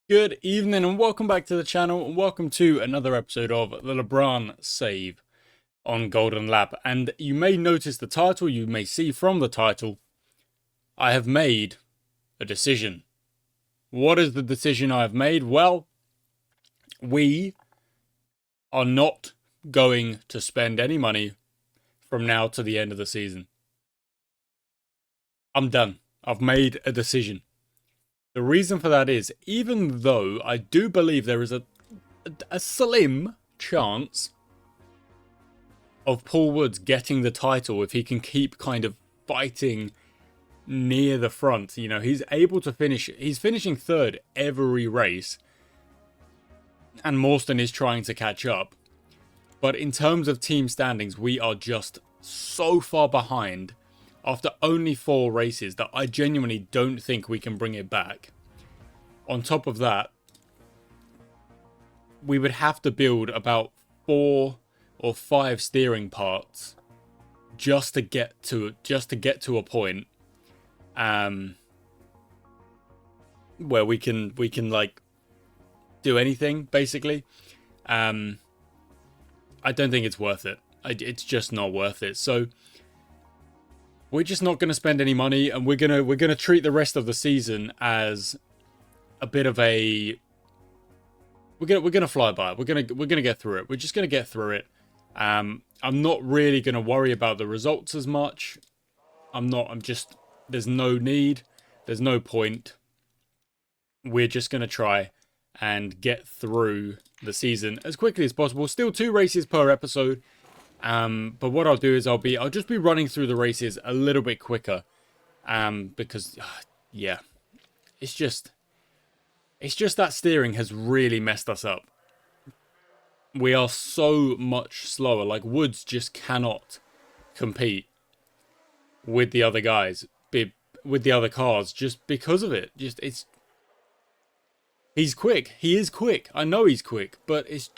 Good evening and welcome back to the channel and welcome to another episode of the LaBrahn Save on Golden Lab. And you may notice the title, you may see from the title, I have made a decision. What is the decision I have made? Well, we are not going to spend any money from now to the end of the season. I'm done. I've made a decision. The reason for that is, even though I do believe there is a slim chance of Paul Woods getting the title if he can keep kind of fighting near the front. You know, he's able to finish, he's finishing third every race, and Mawston is trying to catch up. But in terms of team standings, we are just so far behind after only 4 races that I genuinely don't think we can bring it back. On top of that, we would have to build about 4 or 5 steering parts just to get to a point where we can like do anything basically. I don't think it's worth it. It's just not worth it. So we're just not going to spend any money, and we're gonna treat the rest of the season as a bit of a we're gonna fly by it. We're gonna get through it. We're just gonna get through it. I'm not really gonna worry about the results as much. There's no need. There's no point. We're just gonna try and get through the season as quickly as possible. Still 2 races per episode. But what I'll do is I'll just be running through the races a little bit quicker. Because yeah, it's just that steering has really messed us up. We are so much slower. Like, Woods just cannot compete with the other guys, with the other cars, just because of it. He's quick. He is quick. I know he's quick, but it's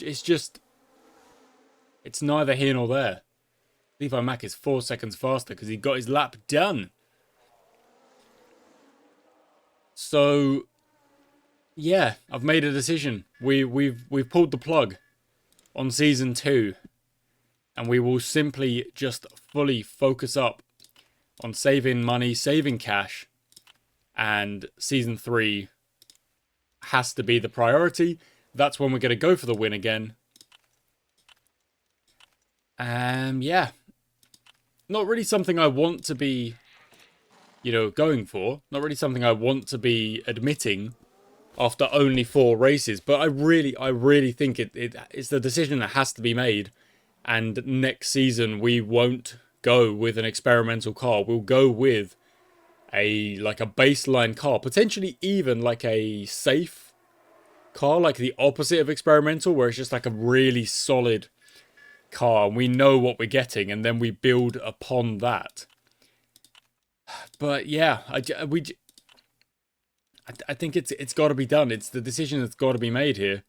neither here nor there. Levi Mack is 4 seconds faster because he got his lap done. So yeah, I've made a decision. We've pulled the plug on season 2, and we will simply just fully focus up on saving money, saving cash, and season 3 has to be the priority. That's when we're going to go for the win again. Yeah, not really something I want to be, going for. Not really something I want to be admitting after only 4 races, but I really think it's the decision that has to be made. And next season we won't go with an experimental car. We'll go with a baseline car, potentially even like a safe car, like the opposite of experimental, where it's just like a really solid car and we know what we're getting, and then we build upon that. But yeah, I think it's got to be done. It's the decision that's got to be made here.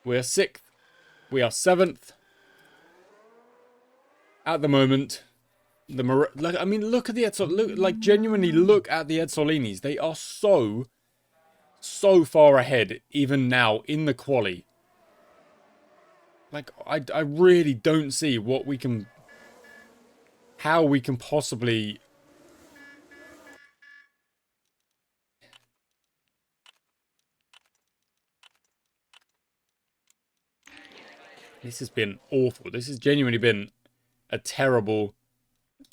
We are 6th. We are 7th at the moment. I mean, look at the genuinely look at the Edsolinis. They are so far ahead even now in the quali. Like, I really don't see how we can possibly. This has been awful. This has genuinely been a terrible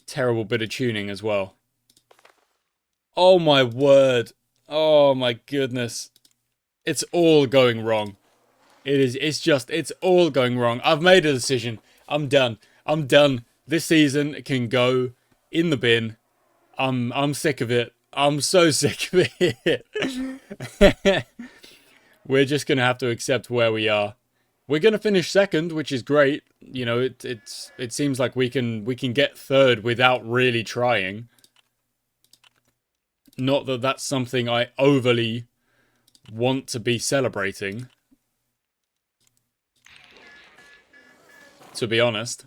bit of tuning as well. Oh my word. Oh my goodness. It's all going wrong. It's all going wrong. I've made a decision. I'm done. This season can go in the bin. I'm sick of it. I'm so sick of it. We're just gonna have to accept where we are. We're gonna finish 2nd, which is great. You know, it seems like we can get 3rd without really trying. Not that that's something I overly want to be celebrating, to be honest.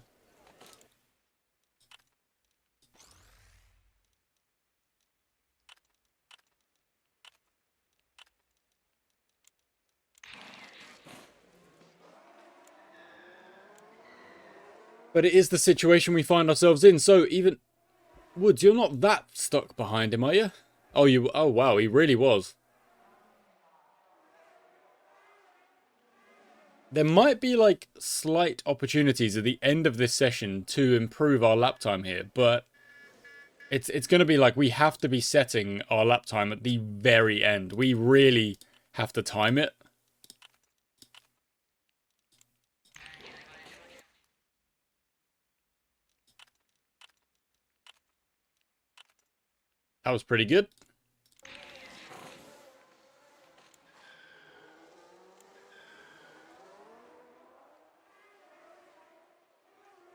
But it is the situation we find ourselves in. So even... Woods, you're not that stuck behind him, are you? Oh, oh, wow, he really was. There might be, like, slight opportunities at the end of this session to improve our lap time here, but it's going to be like we have to be setting our lap time at the very end. We really have to time it. That was pretty good.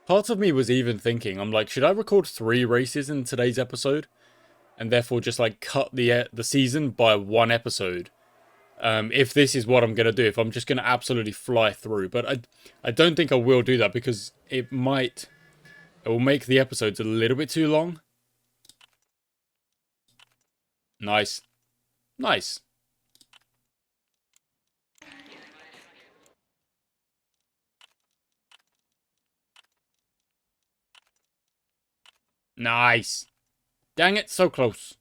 Part of me was even thinking, I'm like, should I record 3 races in today's episode? And therefore just, like, cut the season by 1 episode? If this is what I'm going to do, if I'm just going to absolutely fly through. But I don't think I will do that because it will make the episodes a little bit too long. Nice. Nice. Nice. Dang it, so close.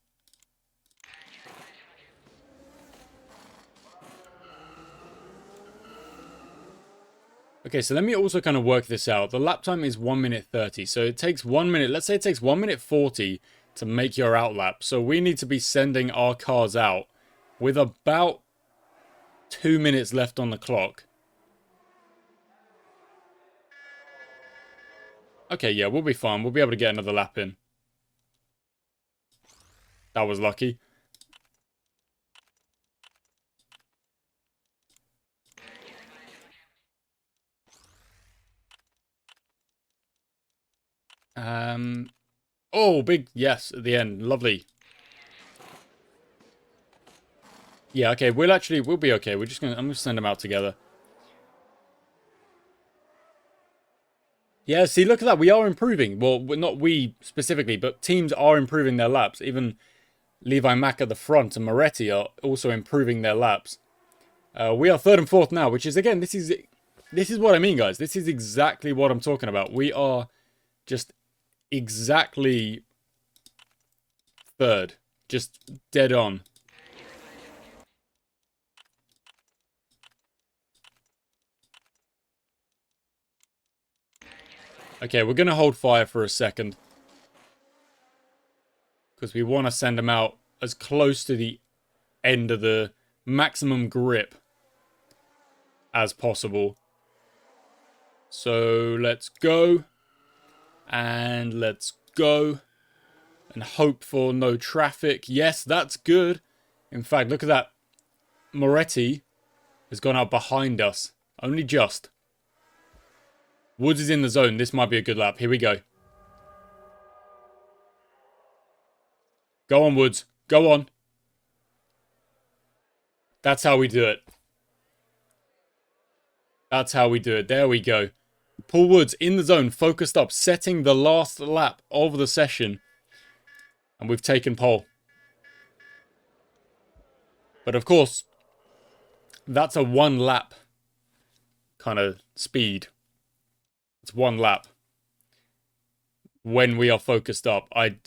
Okay, so let me also kind of work this out. The lap time is 1 minute 30, so it takes 1 minute. Let's say it takes 1 minute 40 to make your outlap. So we need to be sending our cars out with about 2 minutes left on the clock. Okay, yeah, we'll be fine. We'll be able to get another lap in. That was lucky. Oh, big yes at the end. Lovely. Yeah, okay, we'll be okay. I'm gonna send them out together. Yeah, see, look at that. We are improving. Well, not we specifically, but teams are improving their laps. Even Levi Mack at the front and Moretti are also improving their laps. We are 3rd and 4th now, which is, again, this is what I mean, guys. This is exactly what I'm talking about. We are just exactly 3rd. Just dead on. Okay, we're going to hold fire for a second. Because we want to send them out as close to the end of the maximum grip as possible. So let's go. And let's go. And hope for no traffic. Yes, that's good. In fact, look at that. Moretti has gone out behind us. Only just. Woods is in the zone. This might be a good lap. Here we go. Go on, Woods. Go on. That's how we do it. That's how we do it. There we go. Paul Woods in the zone, focused up, setting the last lap of the session. And we've taken pole. But of course, that's a 1 lap kind of speed. It's 1 lap. When we are focused up, I'm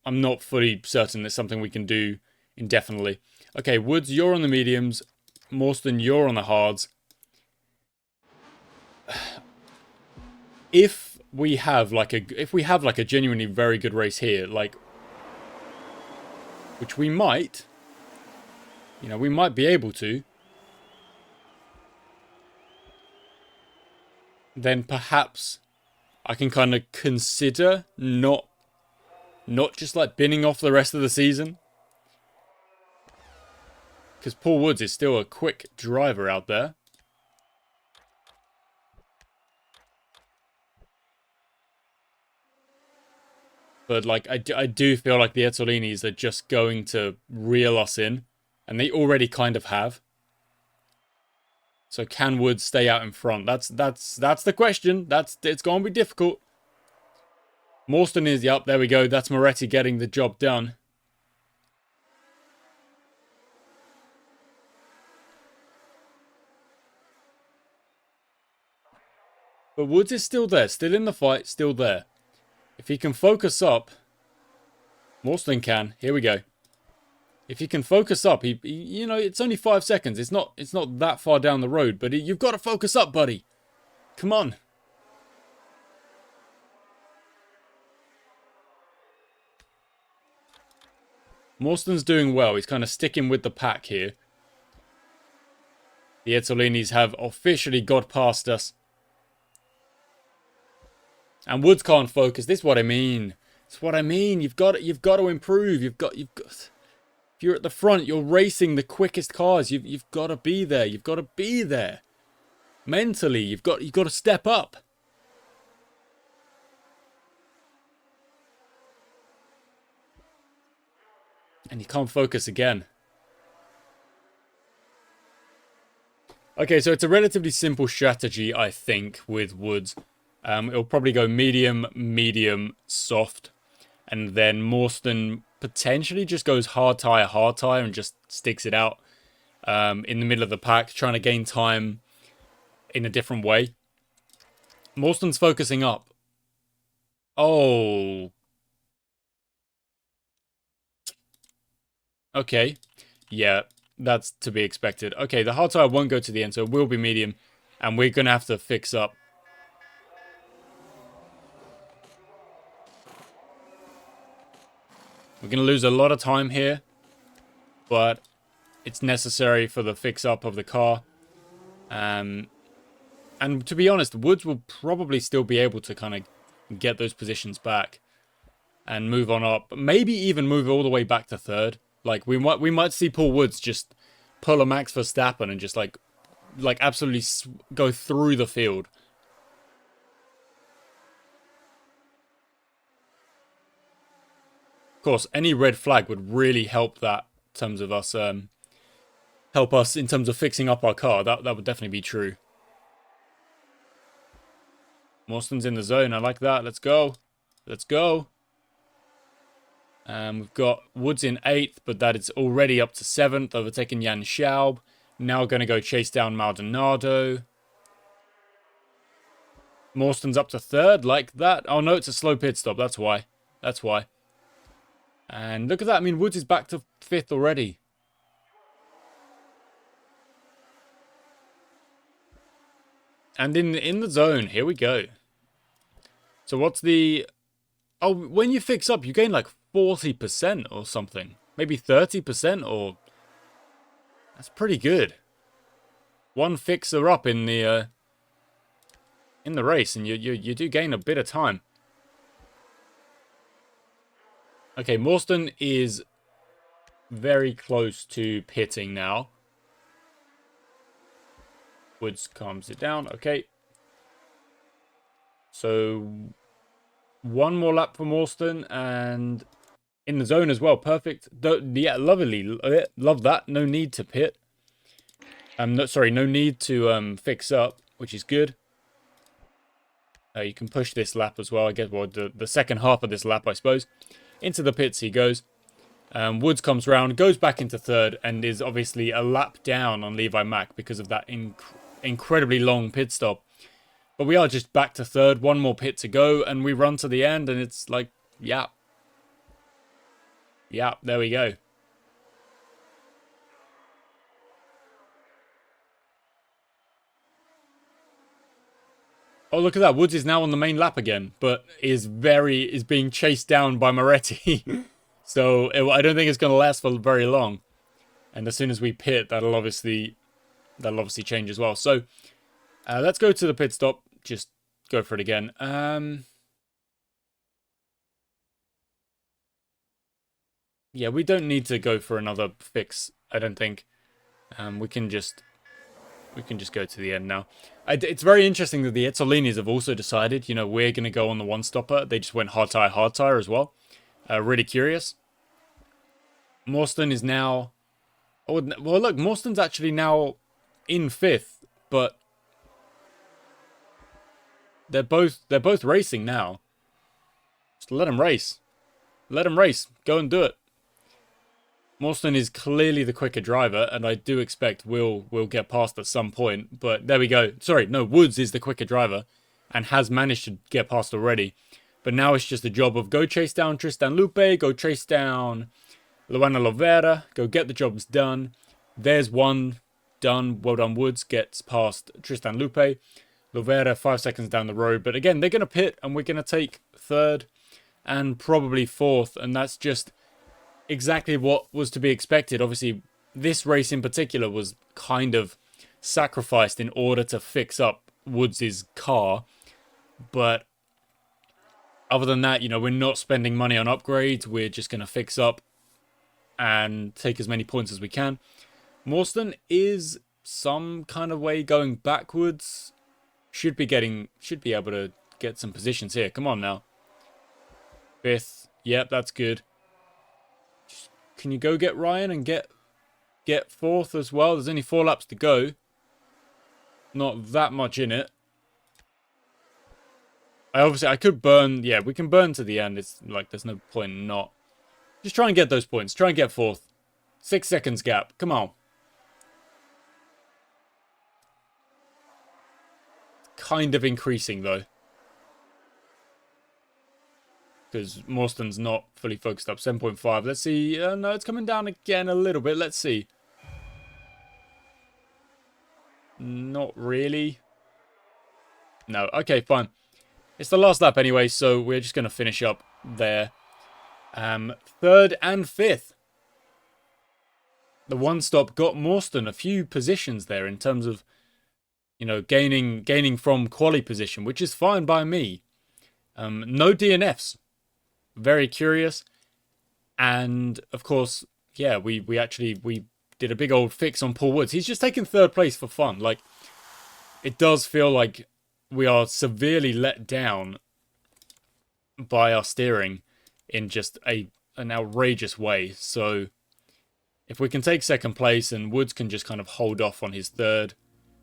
not fully certain it's something we can do indefinitely. Okay, Woods, you're on the mediums. Morstan, you're on the hards. If we have like a genuinely very good race here, like, which we might, we might be able to, then perhaps I can kind of consider not just like binning off the rest of the season. Because Paul Woods is still a quick driver out there. But, like, I do feel like the Ezzolinis are just going to reel us in. And they already kind of have. So can Woods stay out in front? That's the question. It's going to be difficult. Morstan is, yep, there we go. That's Moretti getting the job done. But Woods is still there, still in the fight, still there. If he can focus up, Morstan can. Here we go. If he can focus up, he you know, it's only 5 seconds. It's not that far down the road, but you've got to focus up, buddy. Come on. Morstan's doing well. He's kind of sticking with the pack here. The Ezzolinis have officially got past us. And Woods can't focus. This is what I mean. It's what I mean. You've got to improve. You've got. If you're at the front, you're racing the quickest cars. You've got to be there. You've got to be there. Mentally, you've got to step up. And you can't focus again. Okay, so it's a relatively simple strategy, I think, with Woods. It'll probably go medium, medium, soft. And then Morstan potentially just goes hard tire, and just sticks it out in the middle of the pack, trying to gain time in a different way. Morstan's focusing up. Oh. Okay. Yeah, that's to be expected. Okay, the hard tire won't go to the end, so it will be medium. And we're going to have to fix up. We're going to lose a lot of time here, but it's necessary for the fix-up of the car. And to be honest, Woods will probably still be able to kind of get those positions back and move on up. Maybe even move all the way back to third. Like, we might see Paul Woods just pull a Max Verstappen and just, like absolutely go through the field. Of course, any red flag would really help that in terms of us, help us in terms of fixing up our car. That would definitely be true. Morstan's in the zone. I like that. Let's go. Let's go. We've got Woods in 8th, but that is already up to 7th, overtaking Jan Schaub. Now going to go chase down Maldonado. Morstan's up to 3rd, like that. Oh no, it's a slow pit stop. That's why. That's why. And look at that. I mean, Woods is back to 5th already. And in the zone, here we go. So what's the... Oh, when you fix up, you gain like 40% or something. Maybe 30% or... That's pretty good. One fixer up in the race, and you do gain a bit of time. Okay, Morstan is very close to pitting now. Woods calms it down. Okay. So, one more lap for Morstan, and in the zone as well. Perfect. Yeah, lovely. Love that. No need to pit. No need to fix up, which is good. You can push this lap as well. I guess the second half of this lap, I suppose. Into the pits he goes. Woods comes round, goes back into 3rd, and is obviously a lap down on Levi Mack because of that incredibly long pit stop. But we are just back to 3rd. One more pit to go, and we run to the end, and it's like, yeah. Yeah, there we go. Oh, look at that. Woods is now on the main lap again, but is being chased down by Moretti. So I don't think it's going to last for very long. And as soon as we pit, that'll obviously change as well. So let's go to the pit stop. Just go for it again. Yeah, we don't need to go for another fix, I don't think. We can just go to the end now. It's very interesting that the Ezzolinis have also decided, you know, we're going to go on the one-stopper. They just went hard tire as well. Really curious. Morstan is now... Oh, well, look, Morstan's actually now in 5th, but they're both racing now. Just let them race. Let them race. Go and do it. Morstan is clearly the quicker driver, and I do expect we'll get past at some point. But there we go. Sorry, no, Woods is the quicker driver, and has managed to get past already. But now it's just a job of go chase down Tristan Lupe, go chase down Luana Lovera, go get the jobs done. There's one done. Well done, Woods gets past Tristan Lupe. Lovera 5 seconds down the road. But again, they're going to pit and we're going to take third and probably fourth. And that's just exactly what was to be expected. Obviously, this race in particular was kind of sacrificed in order to fix up Woods' car. But other than that, you know, we're not spending money on upgrades. We're just going to fix up and take as many points as we can. Morstan is some kind of way going backwards. Should be able to get some positions here. Come on now. Fifth. Yep, that's good. Can you go get Ryan and get fourth as well? There's only 4 laps to go. Not that much in it. I could burn. Yeah, we can burn to the end. It's like there's no point in not. Just try and get those points. Try and get fourth. 6 seconds gap. Come on. Kind of increasing though. Because Morstan's not fully focused up. 7.5. Let's see. No, it's coming down again a little bit. Let's see. Not really. No. Okay, fine. It's the last lap anyway, so we're just going to finish up there. Third and fifth. The one stop got Morstan a few positions there in terms of, you know, gaining from quali position, which is fine by me. No DNFs. Very curious. And of course, yeah, we did a big old fix on Paul Woods. He's just taken third place for fun. Like, it does feel like we are severely let down by our steering in just an outrageous way. So if we can take second place and Woods can just kind of hold off on his third,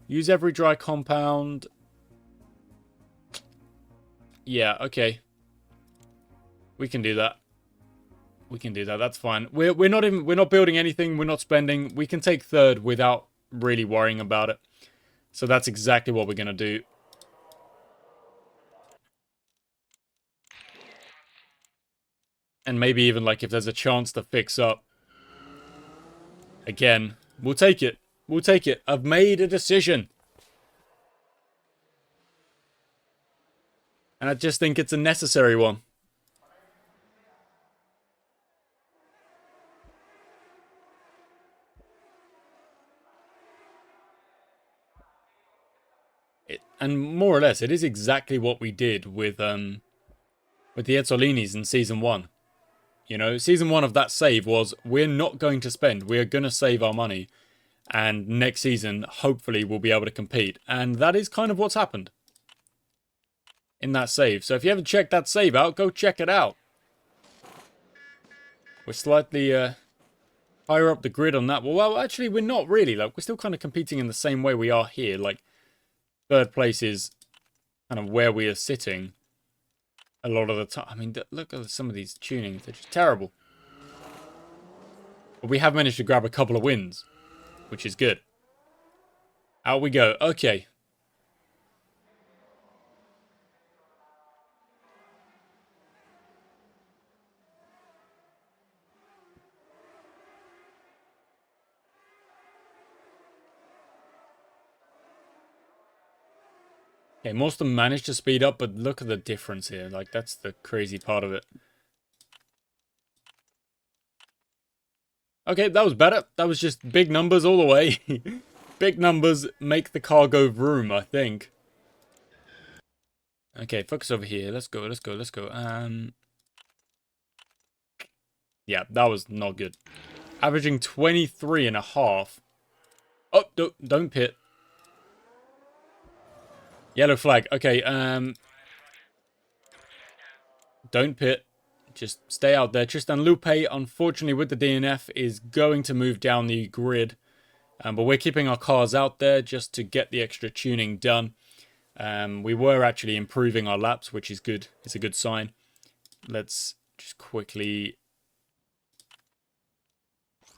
use every dry compound. Yeah, okay. We can do that. We can do that. That's fine. We're not building anything. We're not spending. We can take third without really worrying about it. So that's exactly what we're going to do. And maybe even like if there's a chance to fix up. Again, we'll take it. We'll take it. I've made a decision. And I just think it's a necessary one. And more or less, it is exactly what we did with the Ezzolinis in Season 1. You know, Season 1 of that save was, we're not going to spend. We're going to save our money. And next season, hopefully, we'll be able to compete. And that is kind of what's happened in that save. So if you haven't checked that save out, go check it out. We're slightly higher up the grid on that. Well, actually, we're not really. Like, we're still kind of competing in the same way we are here. Like, third place is kind of where we are sitting a lot of the time. I mean, look at some of these tunings. They're just terrible. But we have managed to grab a couple of wins, which is good. Out we go. Okay. Okay, Morstan managed to speed up, but look at the difference here. Like, that's the crazy part of it. Okay, that was better. That was just big numbers all the way. Big numbers make the car go vroom, I think. Okay, focus over here. Let's go, let's go, let's go. Yeah, that was not good. Averaging 23.5. Oh, don't pit. Yellow flag. Okay, don't pit. Just stay out there. Tristan Lupe, unfortunately, with the DNF, is going to move down the grid. But we're keeping our cars out there just to get the extra tuning done. We were actually improving our laps, which is good. It's a good sign. Let's just quickly...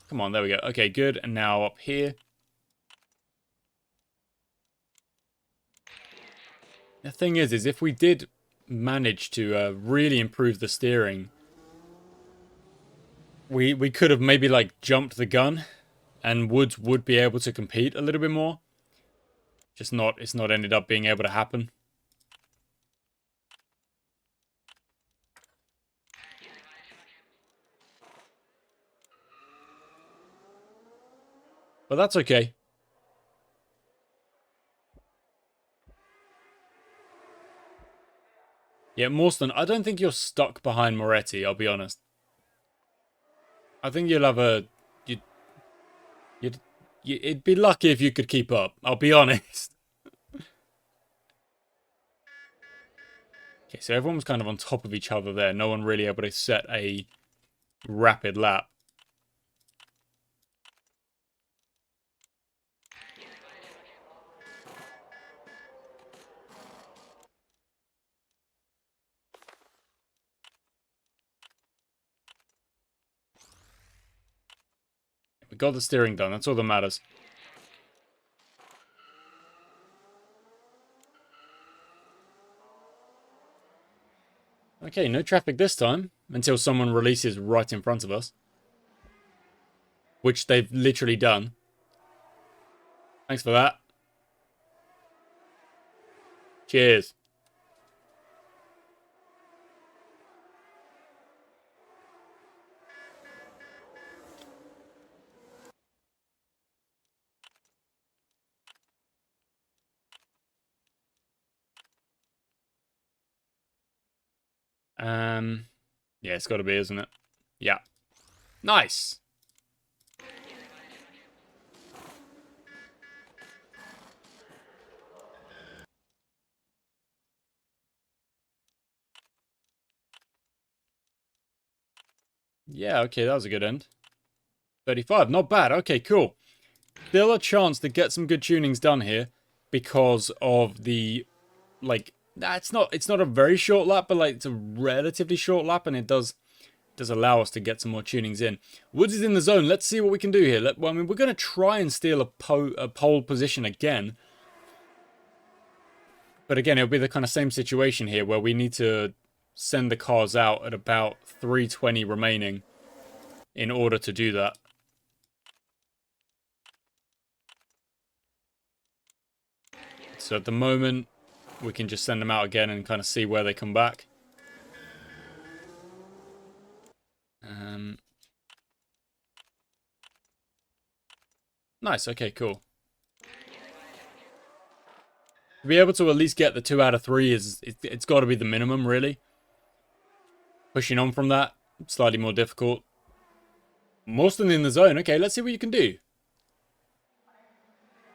Come on, there we go. Okay, good. And now up here. The thing is if we did manage to really improve the steering, we could have maybe like jumped the gun, and Woods would be able to compete a little bit more. Just not, it's not ended up being able to happen. But that's okay. Yeah, Morstan, I don't think you're stuck behind Moretti, I'll be honest. I think you'll have a... It'd be lucky if you could keep up, I'll be honest. Okay, so everyone was kind of on top of each other there. No one really able to set a rapid lap. We got the steering done, that's all that matters. Okay, no traffic this time, until someone releases right in front of us. Which they've literally done. Thanks for that. Cheers. Yeah, it's got to be, isn't it? Yeah. Nice. Yeah, okay, that was a good end. 35, not bad. Okay, cool. Still a chance to get some good tunings done here because of the, like, it's not a very short lap, but like it's a relatively short lap, and it does allow us to get some more tunings in. Woods is in the zone. Let's see what we can do here. Well, I mean, we're going to try and steal a pole position again. But again, it'll be the kind of same situation here where we need to send the cars out at about 3:20 remaining in order to do that. So at the moment, we can just send them out again and kind of see where they come back. Nice, okay, cool. To be able to at least get the 2 out of 3 it's got to be the minimum, really. Pushing on from that, slightly more difficult. Morstan in the zone. Okay, let's see what you can do.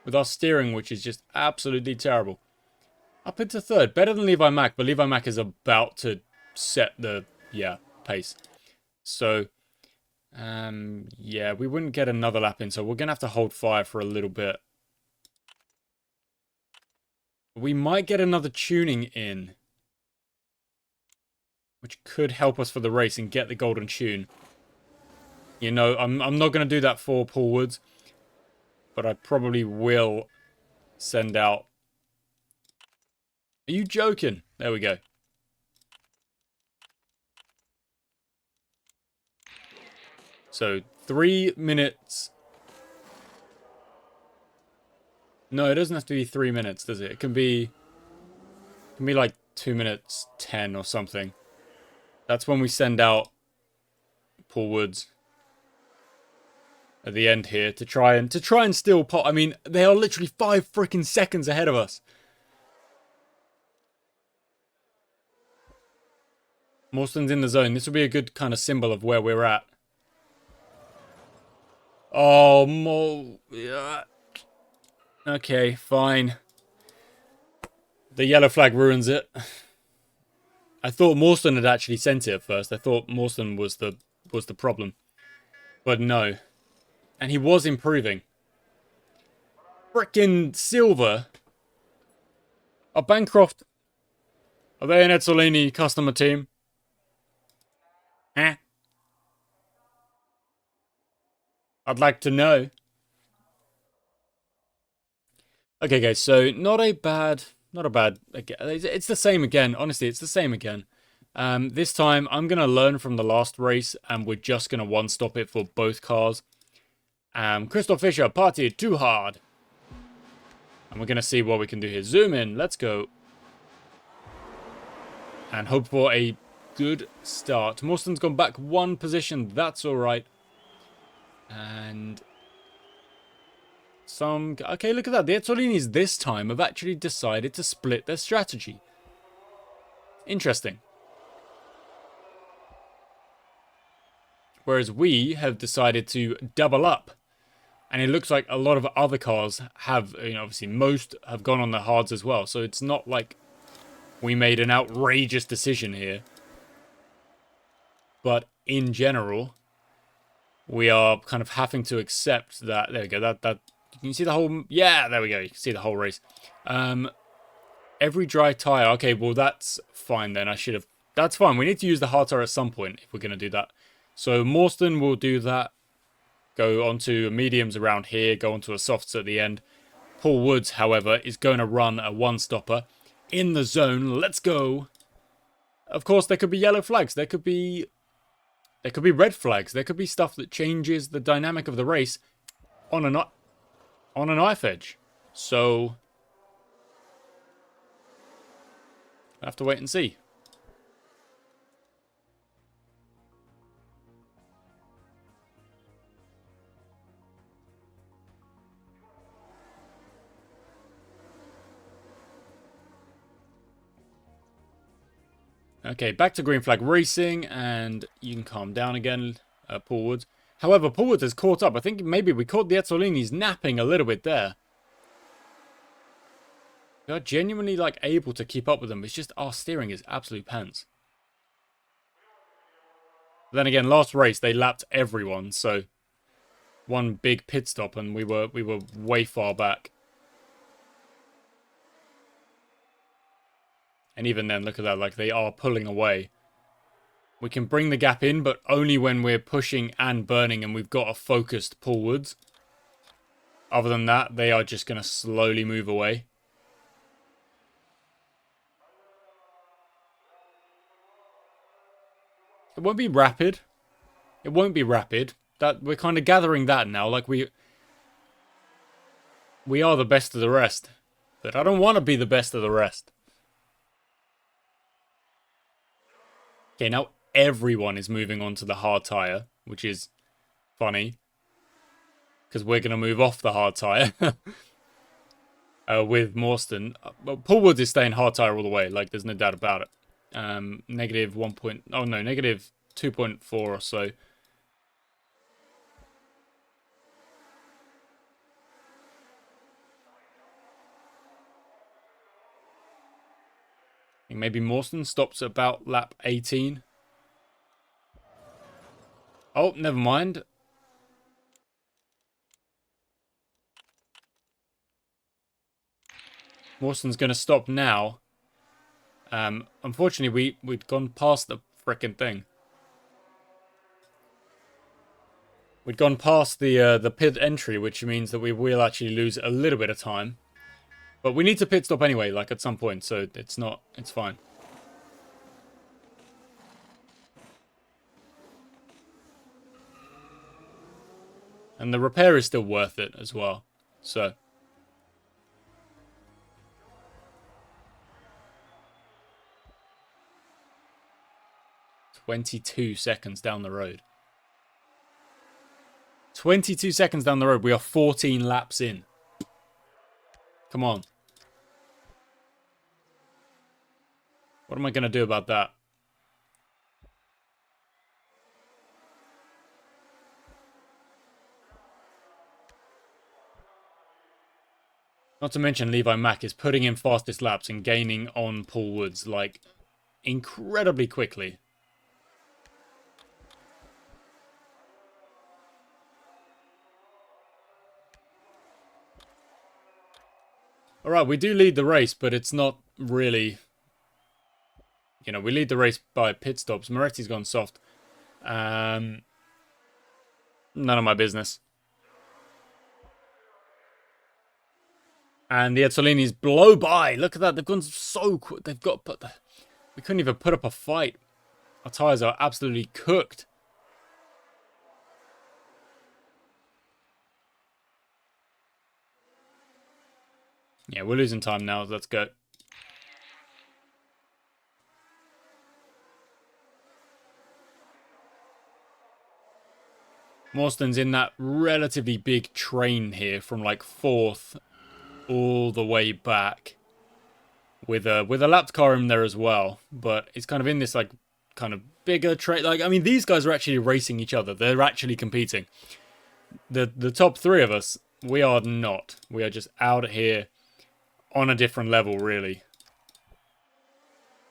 With our steering, which is just absolutely terrible. Up into third. Better than Levi Mack, but Levi Mack is about to set the, pace. So, yeah, we wouldn't get another lap in, so we're going to have to hold fire for a little bit. We might get another tuning in, which could help us for the race and get the golden tune. You know, I'm not going to do that for Paul Woods, but I probably will send out... Are you joking? There we go. So, 3 minutes... No, it doesn't have to be 3 minutes, does it? It can be like 2 minutes 10 or something. That's when we send out Paul Woods at the end here to try and steal pot. I mean, they are literally 5 freaking seconds ahead of us. Morstan's in the zone. This will be a good kind of symbol of where we're at. Oh, yeah. Okay, fine. The yellow flag ruins it. I thought Morstan had actually sent it at first. I thought Morstan was the problem. But no. And he was improving. Frickin' Silver. Are Bancroft... Are they an Ezzolini customer team? Huh? I'd like to know. Okay, guys, so not a bad Not a bad. It's the same again. Honestly, it's the same again. This time, I'm going to learn from the last race, and we're just going to one-stop it for both cars. Crystal Fisher partied too hard. And we're going to see what we can do here. Zoom in. Let's go. And hope for a good start. Morston's gone back one position. That's all right. And okay, look at that. The Ezzolinis this time have actually decided to split their strategy. Interesting. Whereas we have decided to double up. And it looks like a lot of other cars have, obviously most have gone on the hards as well. So it's not like we made an outrageous decision here. But in general, we are kind of having to accept that. There we go. That you can see the whole. Yeah, there we go. You can see the whole race. Every dry tire. Okay, well that's fine then. That's fine. We need to use the hard tire at some point if we're going to do that. So Morston will do that. Go onto mediums around here. Go onto a softs at the end. Paul Woods, however, is going to run a one-stopper in the zone. Let's go. Of course, there could be yellow flags. There could be red flags. There could be stuff that changes the dynamic of the race on a knife edge. So I have to wait and see. Okay, back to green flag racing, and you can calm down again, Paul Woods. However, Paul Woods has caught up. I think maybe we caught the Ezzolinis napping a little bit there. We are genuinely able to keep up with them. It's just our steering is absolute pants. Then again, last race they lapped everyone, so one big pit stop, and we were way far back. And even then, look at that, they are pulling away. We can bring the gap in, but only when we're pushing and burning and we've got a focused Paul Woods. Other than that, they are just going to slowly move away. It won't be rapid. It won't be rapid. That we're kind of gathering that now. We are the best of the rest. But I don't want to be the best of the rest. Okay, now everyone is moving on to the hard tyre, which is funny. Because we're going to move off the hard tyre with Morston. Paul Woods is staying hard tyre all the way, there's no doubt about it. Negative 1. Oh no, negative 2.4 or so. I think maybe Morston stops at about lap 18. Oh, never mind. Morston's going to stop now. Unfortunately, we'd gone past the frickin' thing. We'd gone past the pit entry, which means that we will actually lose a little bit of time. But we need to pit stop anyway, at some point, so it's fine. And the repair is still worth it as well, so. 22 seconds down the road. 22 seconds down the road, we are 14 laps in. Come on. What am I going to do about that? Not to mention Levi Mack is putting in fastest laps and gaining on Paul Woods, incredibly quickly. Alright, we do lead the race, but it's not really... we lead the race by pit stops. Moretti's gone soft. None of my business. And the Ezzolinis blow by. Look at that. They've gone so quick. They've got... We couldn't even put up a fight. Our tyres are absolutely cooked. Yeah, we're losing time now. Let's go. Morston's in that relatively big train here from like 4th all the way back. With a lapped car in there as well. But it's kind of in this like kind of bigger train. Like, I mean, these guys are actually racing each other. They're actually competing. The top 3 of us, we are not. We are just out here on a different level, really.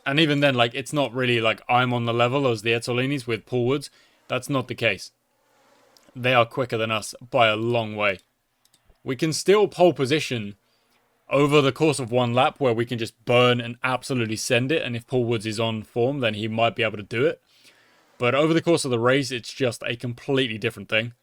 And even then, like, it's not really like I'm on the level as the Ezzolinis with Paul Woods. That's not the case. They are quicker than us by a long way. We can still pole position over the course of one lap where we can just burn and absolutely send it. And if Paul Woods is on form, then he might be able to do it. But over the course of the race, it's just a completely different thing.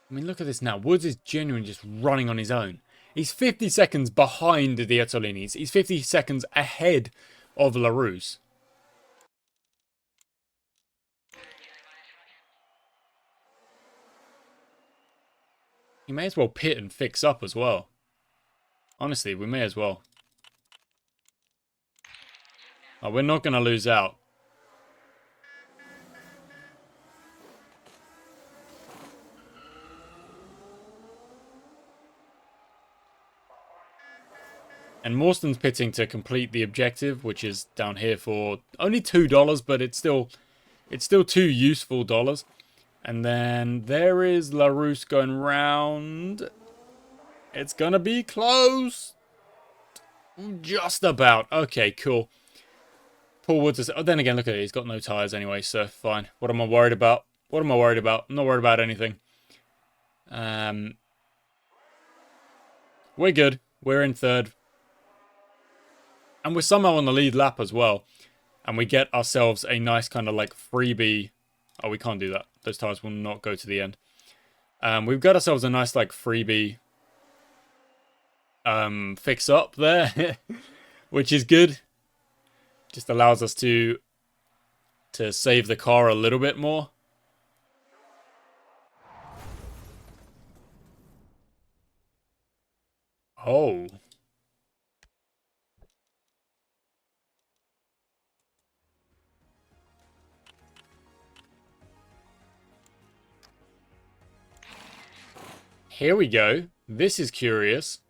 I mean, look at this now. Woods is genuinely just running on his own. He's 50 seconds behind the Ezzolinis. He's 50 seconds ahead of LaRousse. He may as well pit and fix up as well. Honestly, we may as well. Oh, we're not going to lose out. And Morston's pitting to complete the objective, which is down here for only $2, but it's still 2 useful dollars. And then there is LaRousse going round. It's gonna be close. Just about. Okay, cool. Paul Woods is... Oh, then again, look at it. He's got no tyres anyway, so fine. What am I worried about? What am I worried about? I'm not worried about anything. We're good. We're in 3rd. And we're somehow on the lead lap as well. And we get ourselves a nice kind of like freebie. Oh, we can't do that. Those tyres will not go to the end. We've got ourselves a nice like freebie fix up there. Which is good. Just allows us to save the car a little bit more. Oh. Here we go. This is curious.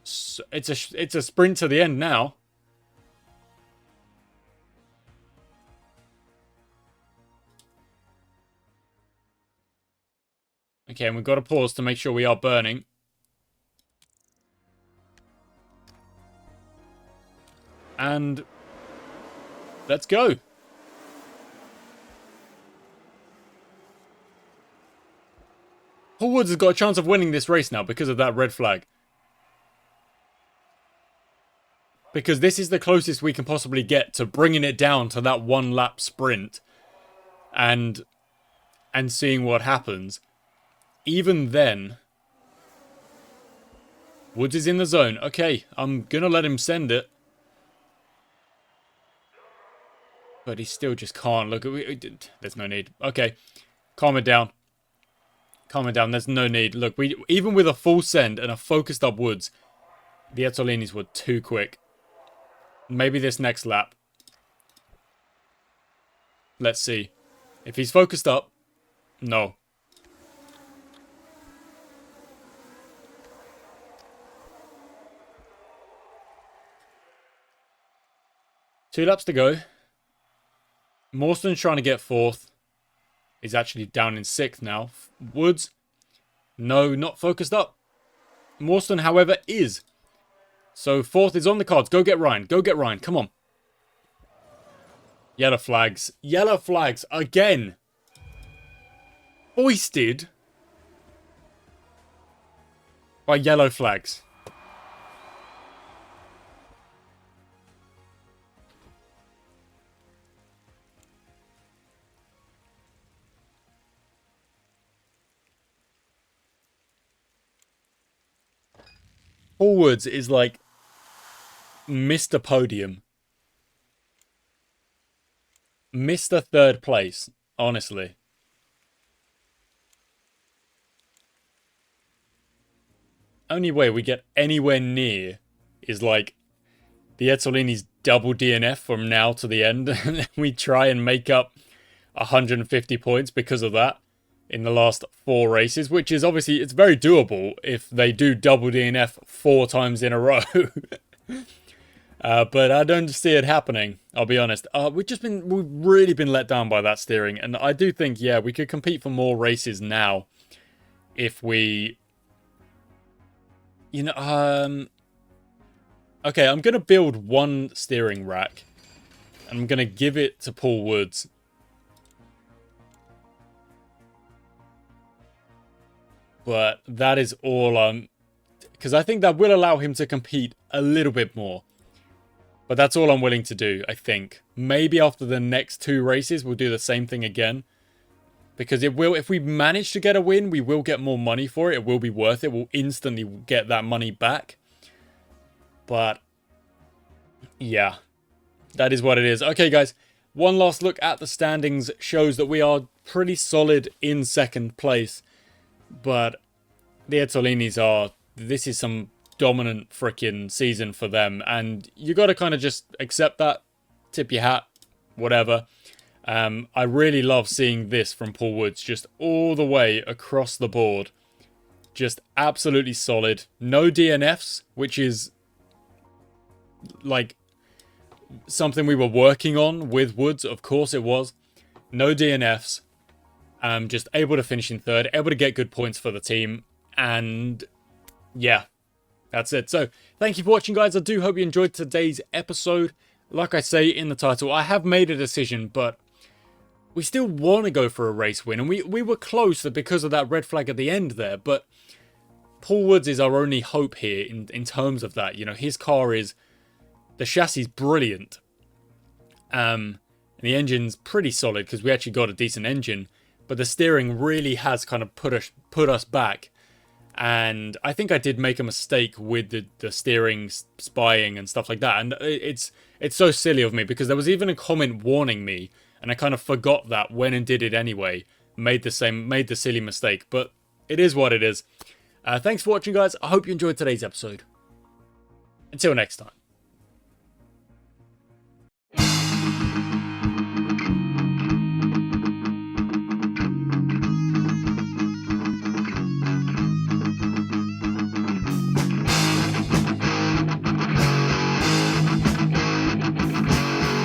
So it's a sprint to the end now. Okay, and we've got to pause to make sure we are burning. And let's go. Paul Woods has got a chance of winning this race now because of that red flag. Because this is the closest we can possibly get to bringing it down to that 1 lap sprint. And seeing what happens. Even then, Woods is in the zone. Okay, I'm going to let him send it. But he still just can't. Look, there's no need. Okay, calm it down. Calm it down. There's no need. Look, even with a full send and a focused up Woods, the Ezzolinis were too quick. Maybe this next lap. Let's see. If he's focused up, no. Two laps to go. Morston's trying to get 4th. He's actually down in 6th now. Woods No, not focused up. Mawson, however, is. So 4th is on the cards. Go get Ryan. Go get Ryan. Come on. Yellow flags. Yellow flags again. Hoisted by yellow flags. Forwards is like Mr. Podium. Mr. 3rd place, honestly. Only way we get anywhere near is like the Ezzolini's double DNF from now to the end. We try and make up 150 points because of that in the last 4 races, which is obviously, it's very doable if they do double DNF 4 times in a row. But I don't see it happening, I'll be honest. We've really been let down by that steering, and I do think, yeah, we could compete for more races now if we, you know, okay, I'm gonna build 1 steering rack. I'm gonna give it to Paul Woods. But that is all because I think that will allow him to compete a little bit more. But that's all I'm willing to do, I think. Maybe after the next 2 races, we'll do the same thing again. Because it will, if we manage to get a win, we will get more money for it. It will be worth it. We'll instantly get that money back. But, yeah. That is what it is. Okay, guys. One last look at the standings shows that we are pretty solid in 2nd place. But the Ezzolinis are, this is some dominant freaking season for them, and you got to kind of just accept that, tip your hat, whatever. I really love seeing this from Paul Woods, just all the way across the board, just absolutely solid. No DNFs, which is like something we were working on with Woods, of course it was. No DNFs. Just able to finish in 3rd, able to get good points for the team, and yeah, that's it. So, thank you for watching, guys. I do hope you enjoyed today's episode. Like I say in the title, I have made a decision, but we still want to go for a race win, and we were close because of that red flag at the end there, but Paul Woods is our only hope here in terms of that. You know, his car is, the chassis is brilliant, and the engine's pretty solid because we actually got a decent engine. But the steering really has kind of put us back. And I think I did make a mistake with the steering spying and stuff like that. And it's so silly of me because there was even a comment warning me. And I kind of forgot that, went and did it anyway. Made the silly mistake. But it is what it is. Thanks for watching, guys. I hope you enjoyed today's episode. Until next time.